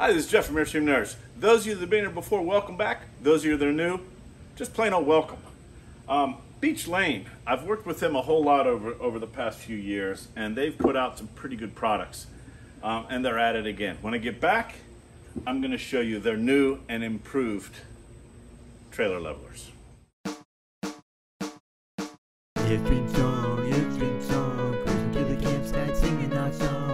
Hi, this is Jeff from Airstream Nerds. Those of you that have been here before, welcome back. Those of you that are new, just plain old welcome. Beech Lane, I've worked with them a whole lot over the past few years, and they've put out some pretty good products, and they're at it again. When I get back, I'm going to show you their new and improved trailer levelers. Airstream song, cruising to the campsite singing our song.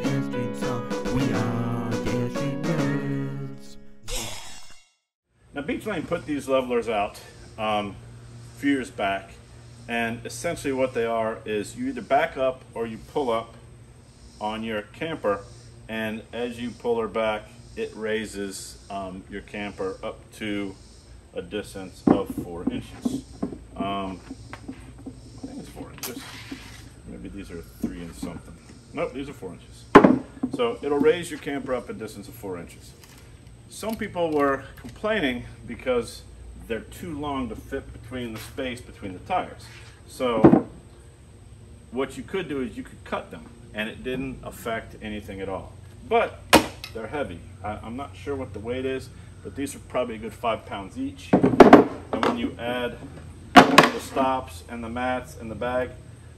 Airstream song, we are the Airstream Nerds. Yeah. Now, Beech Lane put these levelers out a few years back, and essentially what they are is you either back up or you pull up on your camper, and as you pull her back, it raises your camper up to a distance of 4 inches. I think it's 4 inches. Maybe these are 3 and something. Nope, these are 4 inches. So it'll raise your camper up a distance of 4 inches. Some people were complaining because they're too long to fit between the space between the tires. So what you could do is you could cut them, and it didn't affect anything at all. But they're heavy. I'm not sure what the weight is, but these are probably a good 5 pounds each. And when you add the stops and the mats and the bag,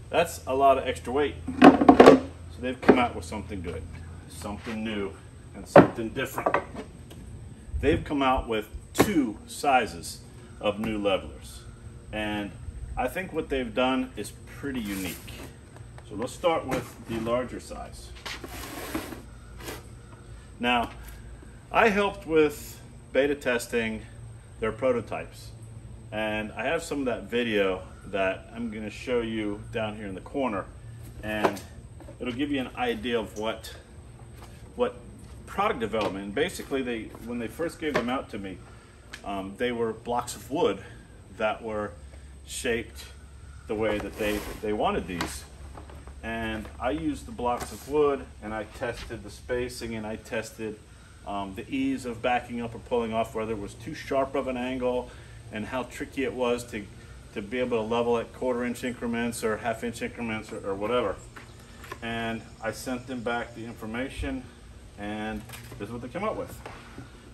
that's a lot of extra weight. So they've come out with something good, something new, and something different. They've come out with 2 sizes of new levelers, and I think what they've done is pretty unique. So let's start with the larger size. Now, I helped with beta testing their prototypes, and I have some of that video that I'm going to show you down here in the corner, and it'll give you an idea of what product development. And basically, when they first gave them out to me, they were blocks of wood that were shaped the way that they wanted these. And I used the blocks of wood, and I tested the spacing, and I tested the ease of backing up or pulling off, whether it was too sharp of an angle, and how tricky it was to be able to level at 1/4 inch increments or 1/2 inch increments or whatever. And I sent them back the information, and this is what they came up with.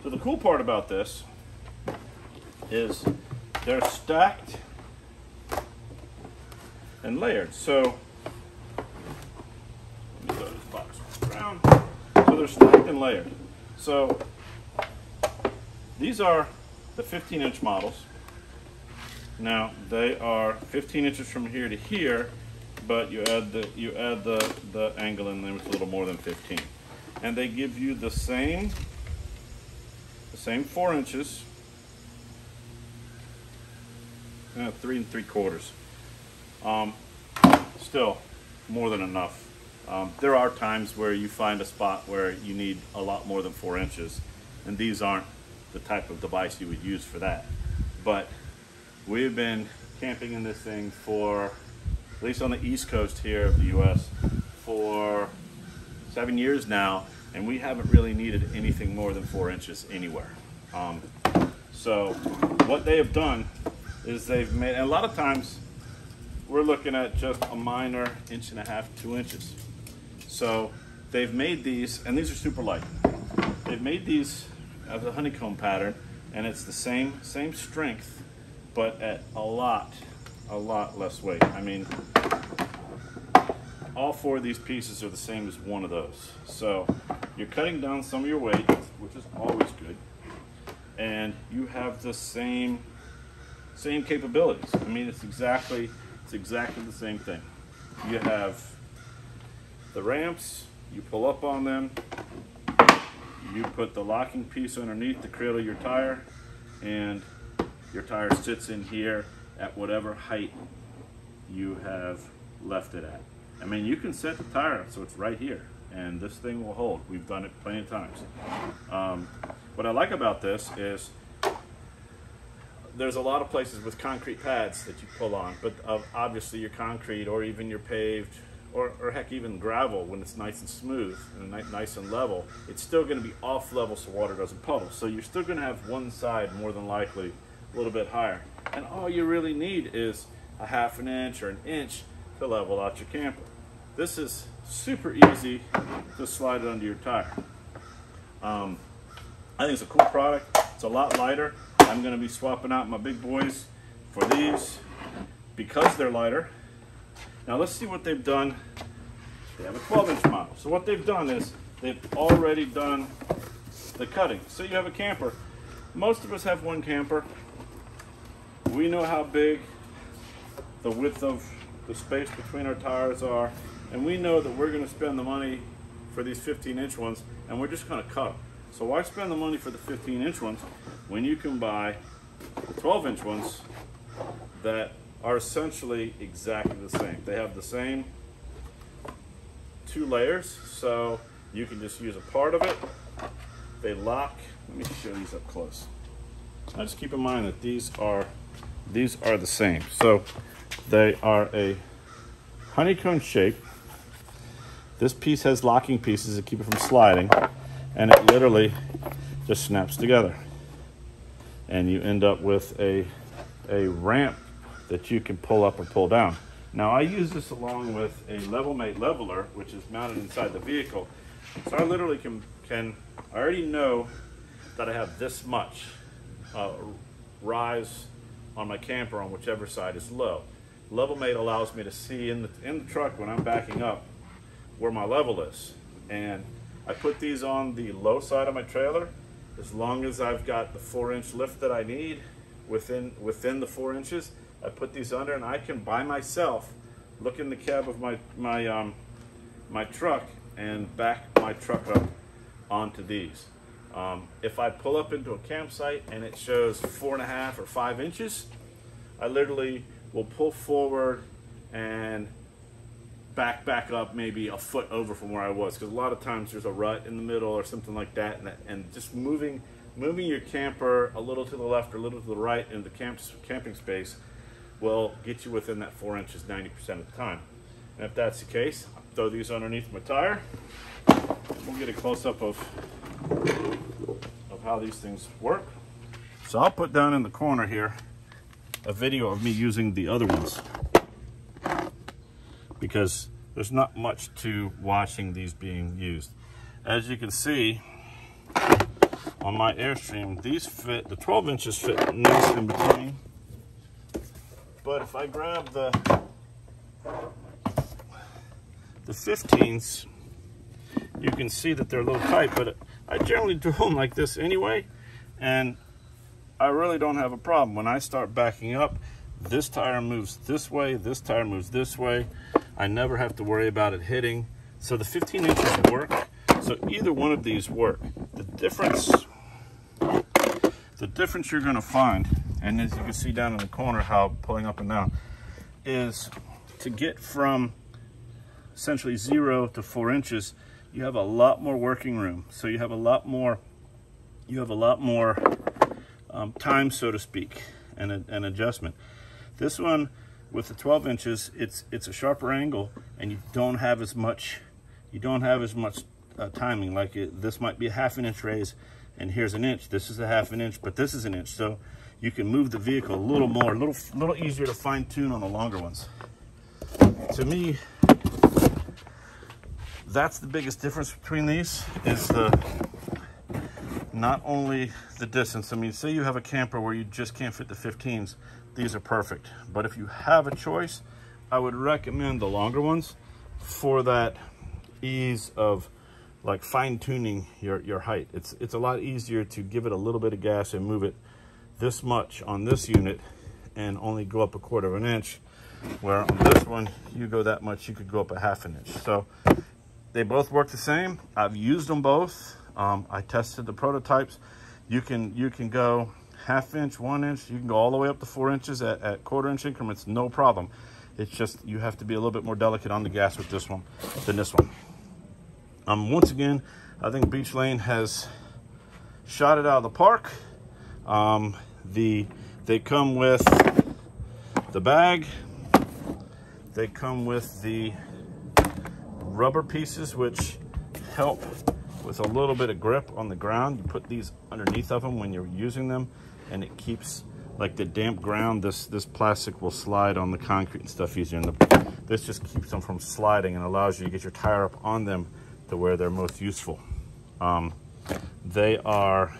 So the cool part about this is they're stacked and layered. So let me throw this box around. So they're stacked and layered. So these are the 15-inch models. Now they are 15 inches from here to here, but you add the angle in there, it's a little more than 15, and they give you the same 4 inches, 3 3/4. Still more than enough. There are times where you find a spot where you need a lot more than 4 inches, and these aren't the type of device you would use for that. But we've been camping in this thing for, at least on the East Coast here of the US, for 7 years now, and we haven't really needed anything more than 4 inches anywhere. So what they have done is they've made, and a lot of times we're looking at just a minor 1.5 to 2 inches. So they've made these, and these are super light. They've made these as a honeycomb pattern, and it's the same strength, but at a lot less weight. I mean, all 4 of these pieces are the same as one of those. So you're cutting down some of your weight, which is always good, and you have the same capabilities. I mean, it's exactly the same thing. You have the ramps, you pull up on them, you put the locking piece underneath to cradle your tire, and your tire sits in here at whatever height you have left it at. I mean, you can set the tire up so it's right here, and this thing will hold. We've done it plenty of times. What I like about this is there's a lot of places with concrete pads that you pull on, but obviously your concrete, or even your paved, or heck, even gravel, when it's nice and smooth and nice and level, it's still going to be off level so water doesn't puddle. So you're still going to have one side more than likely a little bit higher, and all you really need is a 1/2 inch or 1 inch to level out your camper. This is super easy to slide it under your tire. I think it's a cool product. It's a lot lighter. I'm going to be swapping out my big boys for these because they're lighter. Now let's see what they've done. They have a 12-inch model. So what they've done is they've already done the cutting. So you have a camper. Most of us have one camper. We know how big the width of the space between our tires are, and we know that we're going to spend the money for these 15-inch ones, and we're just going to cut them. So why spend the money for the 15-inch ones when you can buy the 12-inch ones that are essentially exactly the same? They have the same 2 layers, so you can just use a part of it. They lock. Let me show these up close. Now just keep in mind that these are the same. So they are a honeycomb shape. This piece has locking pieces to keep it from sliding, and it literally just snaps together. And you end up with a ramp that you can pull up or pull down. Now I use this along with a level-mate leveler, which is mounted inside the vehicle. So I literally I already know that I have this much rise on my camper on whichever side is low. Level-mate allows me to see in the truck when I'm backing up where my level is. And I put these on the low side of my trailer as long as I've got the 4-inch lift that I need within the 4 inches. I put these under, and I can by myself look in the cab of my truck and back my truck up onto these. If I pull up into a campsite and it shows 4.5 or 5 inches, I literally will pull forward and back up maybe a foot over from where I was, because a lot of times there's a rut in the middle or something like that, and just moving your camper a little to the left or a little to the right in the camping space will get you within that 4 inches 90% of the time. And if that's the case, I'll throw these underneath my tire. We'll get a close-up of how these things work. So I'll put down in the corner here a video of me using the other ones, because there's not much to watching these being used. As you can see on my Airstream, these fit, the 12 inches fit nice in between. But if I grab the 15s, you can see that they're a little tight, but I generally do them like this anyway, and I really don't have a problem. When I start backing up, this tire moves this way, this tire moves this way. I never have to worry about it hitting. So the 15 inches work. So either one of these work. The difference you're gonna find, and as you can see down in the corner how pulling up and down, is to get from essentially 0 to 4 inches, you have a lot more working room. So you have a lot more time, so to speak, and an adjustment. This one with the 12 inches, it's a sharper angle, and you don't have as much timing. Like this might be a 1/2 inch raise, and here's an inch. This is a 1/2 inch, but this is an inch. So you can move the vehicle a little more, a little easier to fine tune on the longer ones. To me, that's the biggest difference between these, is not only the distance. I mean, say you have a camper where you just can't fit the 15s, these are perfect. But if you have a choice, I would recommend the longer ones for that ease of like fine tuning your height. It's a lot easier to give it a little bit of gas and move it this much on this unit and only go up 1/4 inch, where on this one, you go that much, you could go up 1/2 inch. So they both work the same. I've used them both. I tested the prototypes. You can go 1/2 inch, 1 inch. You can go all the way up to 4 inches at 1/4 inch increments, no problem. It's just you have to be a little bit more delicate on the gas with this one than this one. Once again, I think Beech Lane has shot it out of the park. They come with the bag. They come with the rubber pieces, which help with a little bit of grip on the ground. You put these underneath of them when you're using them, and it keeps like the damp ground. This plastic will slide on the concrete and stuff easier, and this just keeps them from sliding and allows you to get your tire up on them to where they're most useful. They are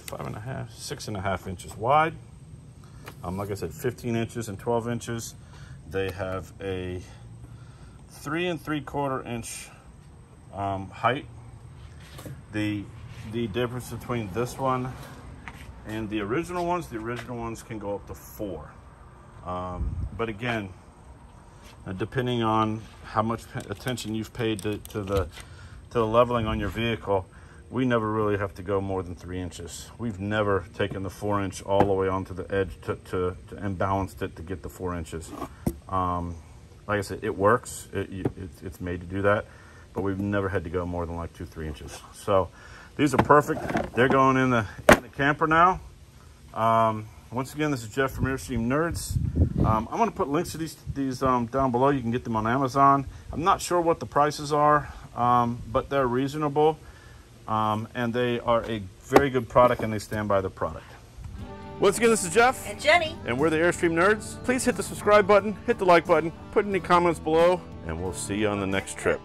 5.5, 6.5 inches wide. Like I said, 15 inches and 12 inches. They have a 3 3/4 inch height. The difference between this one and the original ones can go up to 4. But again, depending on how much attention you've paid to the leveling on your vehicle, we never really have to go more than 3 inches. We've never taken the 4 inch all the way onto the edge and balanced it to get the 4 inches. Like I said, it works. It's made to do that, but we've never had to go more than like 2-3 inches. So these are perfect. They're going in the camper now. Once again, this is Jeff from Airstream Nerds. I'm going to put links to these down below. You can get them on Amazon. I'm not sure what the prices are, but they're reasonable. And they are a very good product, and they stand by the product. Once again, this is Jeff. And Jenny. And we're the Airstream Nerds. Please hit the subscribe button, hit the like button, put any comments below, and we'll see you on the next trip.